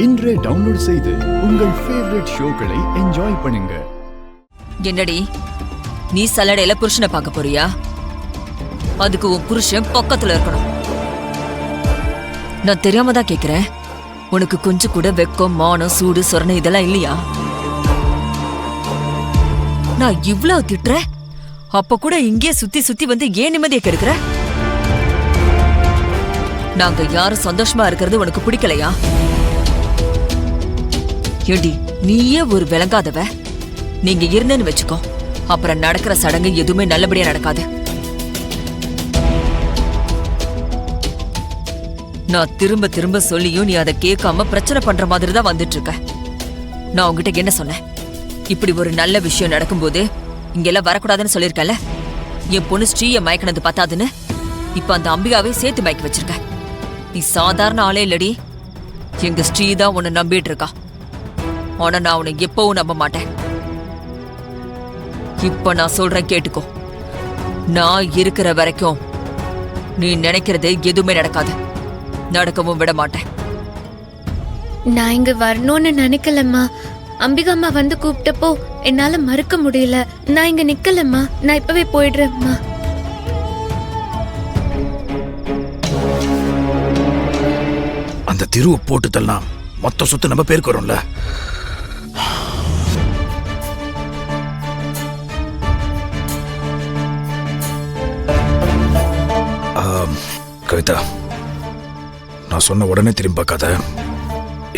இன்றே டவுன்லோட் செய்து உங்கள் ஃபேவரட் ஷோக்களை என்ஜாய் பண்ணுங்க. என்னடி நீ சலடையில புருஷனை பார்க்க போறியா? அதுக்கு உன் புருஷன் பக்கத்துல இருக்கணும். நான் தெரியாம தான் கேக்குறேன். உனக்கு கொஞ்சம் கூட வெக்கம், மானம், சூடு, சொரணை இதெல்லாம் இல்லையா? நான் இவ்ளோ திட்டுறேன், அப்ப கூட இங்கே சுத்தி சுத்தி வந்து ஏன் நிம்மதியை கெடுக்கிற? நாங்க யாரும் சந்தோஷமா இருக்கிறது உனக்கு பிடிக்கலையா? ஏடி நீயே ஒரு விளங்காதவ. நீங்க இருந்தேன்னு வச்சுக்கோ, அப்புறம் நடக்கிற சடங்கு எதுவுமே நல்லபடியா நடக்காது. நான் திரும்ப திரும்ப சொல்லியும் நீ அதை கேட்காம பிரச்சனை பண்ற மாதிரி தான் வந்துட்டு இருக்க. நான் உங்ககிட்ட என்ன சொன்னேன்? இப்படி ஒரு நல்ல விஷயம் நடக்கும்போது இங்கெல்லாம் வரக்கூடாதுன்னு சொல்லியிருக்கல. என் பொண்ணு ஸ்ரீய மயக்கினது பத்தாதுன்னு இப்ப அந்த அம்பிகாவே சேர்த்து மயக்கி வச்சிருக்க. நீ சாதாரண ஆளே இல்லடி. எங்க ஸ்ரீ தான் உன்னை நம்பிட்டு இருக்கா. ஆனா நான் உன்னை எப்பவும் நம்ப மாட்டேன். இப்ப நான் சொல்றேன் கேட்டுக்கோ. நான் இருக்கிற வரைக்கும் நீ நினைக்கிறது எதுவுமே நடக்காது. நடக்கவும் விட மாட்டேன். நான் இங்க வரணும்னு நினைக்கலம்மா. அம்பிகாம்மா வந்து கூப்பிட்டப்போ என்னால மறுக்க முடியல. நான் இங்க நிக்கலம்மா. நான் இப்பவே போயிடுறேம்மா. அந்த திருவை போட்டுதெல்லாம் மொத்த சொத்து நம்ம பேருக்கு வரும்ல. கவிதா, நான் சொன்ன உடனே திரும்பி பார்க்காத.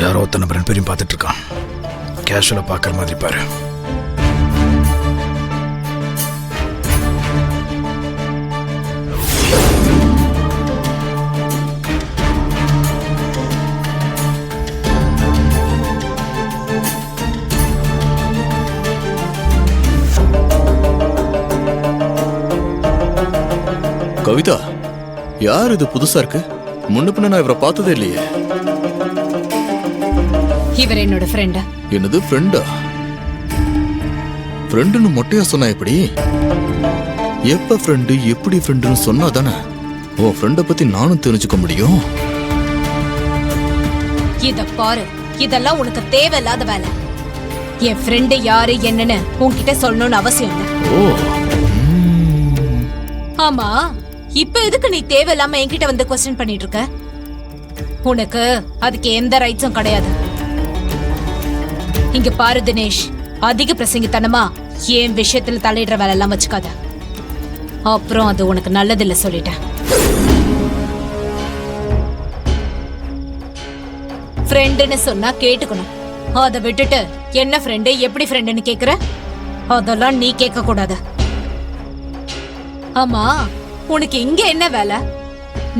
யாரோ ஒருத்தனை ரெண்டு பேரையும் பார்த்துட்டு இருக்கான். கேஷுவலா பார்க்குற மாதிரி பாரு. கவிதா, யார் இது? புதுசா இருக்கு. முன்ன பின்ன நான் இவரை பார்த்ததே இல்லையே. இவர் என்னோட ஃப்ரெண்டா? என்னது ஃப்ரெண்டா? ஃப்ரெண்டுன்னு மொட்டையா சொன்னா எப்படி? எப்ப ஃப்ரெண்டு, எப்படி ஃப்ரெண்டுன்னு சொன்னா தானே உன் ஃப்ரெண்டை பத்தி நானும் தெரிஞ்சுக்க முடியும். இத பாரு, இதெல்லாம் உனக்கு தேவையில்லாத வேலை. என் ஃப்ரெண்டு யாரு என்னன்னு உன்கிட்ட சொல்லணும்னு அவசியம் இல்லை. ஓ, ஆமா, இப்ப எதுக்கு நீ தேவையில்லாம என்கிட்ட வந்து क्वेश्चन பண்ணிட்டு இருக்க? உனக்கு அதுக்கு எந்த ரைட்ஸும் கிடையாது. இங்க பாரு தினேஷ், அதிக பிரசங்கித்தனமா என் விஷயத்துல தலையிடுற வேலை எல்லாம் வச்சுக்காத. அப்புறம் அது உனக்கு நல்லதில்ல சொல்லிட்டேன். ஃப்ரெண்டுன்னு சொன்னா கேட்டுக்கணும். அதை விட்டுட்டு என்ன ஃப்ரெண்டு, எப்படி ஃப்ரெண்டுன்னு கேக்குற? அதெல்லாம் நீ கேட்க கூடாது. ஆமா, உனக்கு இங்க என்ன வேலை?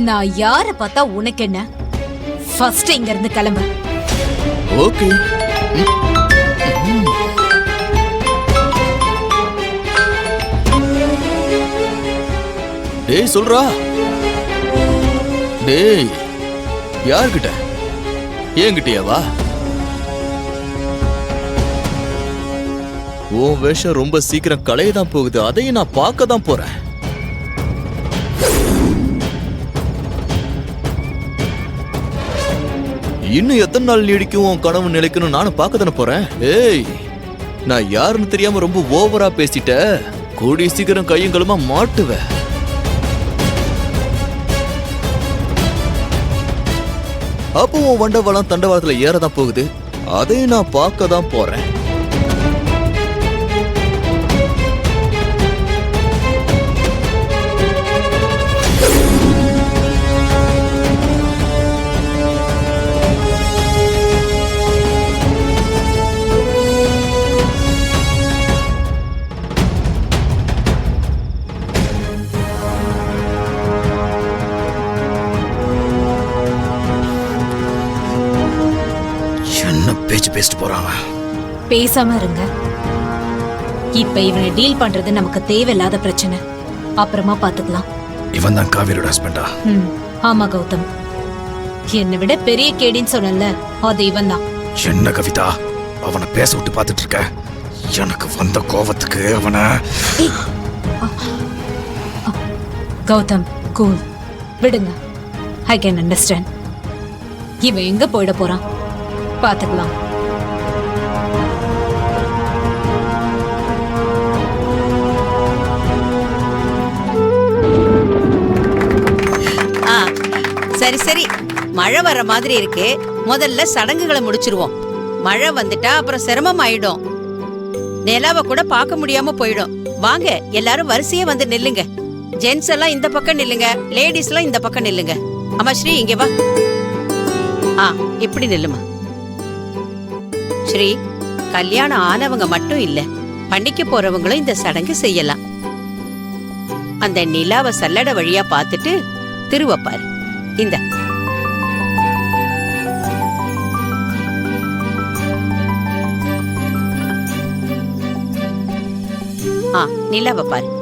நான் யார பார்த்தா உனக்கு என்ன? ஃபர்ஸ்ட் இங்க இருந்து கிளம்பு. ஓகே. டேய் சொல்றா. டேய், யார்கிட்ட? ஏங்கிட்டயாவா? உன் வேஷம் ரொம்ப சீக்கிரம் களையதான் போகுது. அதையும் நான் பார்க்க தான் போறேன். இன்னும் எத்தனை நாள் நீடிக்கும் உன் கனவு நிலைக்கணும் நானும் பார்க்க தானே போறேன். ஏய், நான் யாருன்னு தெரியாம ரொம்ப ஓவரா பேசிட்ட. கூடி சீக்கிரம் கையங்களுமா மாட்டுவேன். அப்போ உன் வண்டவாளம் தண்டவாளத்துல ஏறதான் போகுது. அதையும் நான் பார்க்க தான் போறேன். பேச்சு பேசிட்டு போறான். பேசாம இருங்க. இப்ப இவனை டீல் பண்றது நமக்கு தேவையில்லாத பிரச்சனை. அப்புறமா பாத்துக்கலாம். இவன் தான் காவேரியோட ஹஸ்பண்டா? ஆமா கௌதம். என்னை விட பெரிய கேடின்னு சொன்னல, அது இவன் தான். என்ன கவிதா, அவனை பேச விட்டு பாத்துட்டு இருக்க? எனக்கு வந்த கோவத்துக்கு அவனை. கௌதம், கூல், விடுங்க. I can understand. இவன் எங்க போயிட போறான்? பாத்துக்கலாம். ஆ, சரி சரி, மழை வர மாதிரி இருக்கு. முதல்ல சடங்குகளை முடிச்சிருவோம். மழை வந்துட்டா அப்புறம் சிரமம் ஆயிடும். நிலாவை கூட பார்க்க முடியாம போயிடும். வாங்க எல்லாரும் வரிசையா வந்து நில்லுங்க. ஜென்ஸ் எல்லாம் இந்த பக்கம் நில்லுங்க, லேடிஸ் எல்லாம் இந்த பக்கம் நில்லுங்க. அம்மா ஸ்ரீ இங்க வா. ஆ, இப்படி நில்லுமா. ஸ்ரீ, கல்யாணம் ஆனவங்க மட்டும் இல்ல, பண்ணிக்க போறவங்களும் இந்த சடங்கு செய்யலாம். அந்த நிலாவை சல்லடை வழியா பார்த்துட்டு திருவப்பாரு. இந்த நிலாவை பாரு.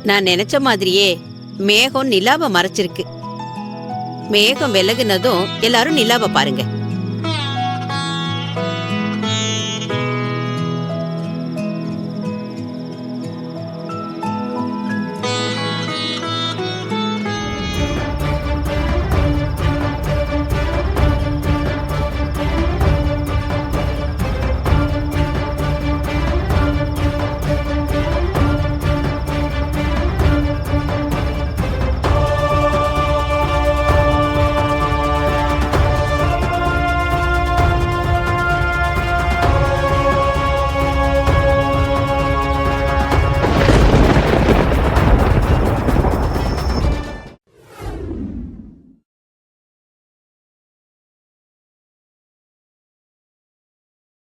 நான் நினைச்ச மாதிரியே மேகம் நிலாவை மறைச்சிருக்கு. மேகம் விலகுனதும் எல்லாரும் நிலாவை பாருங்க.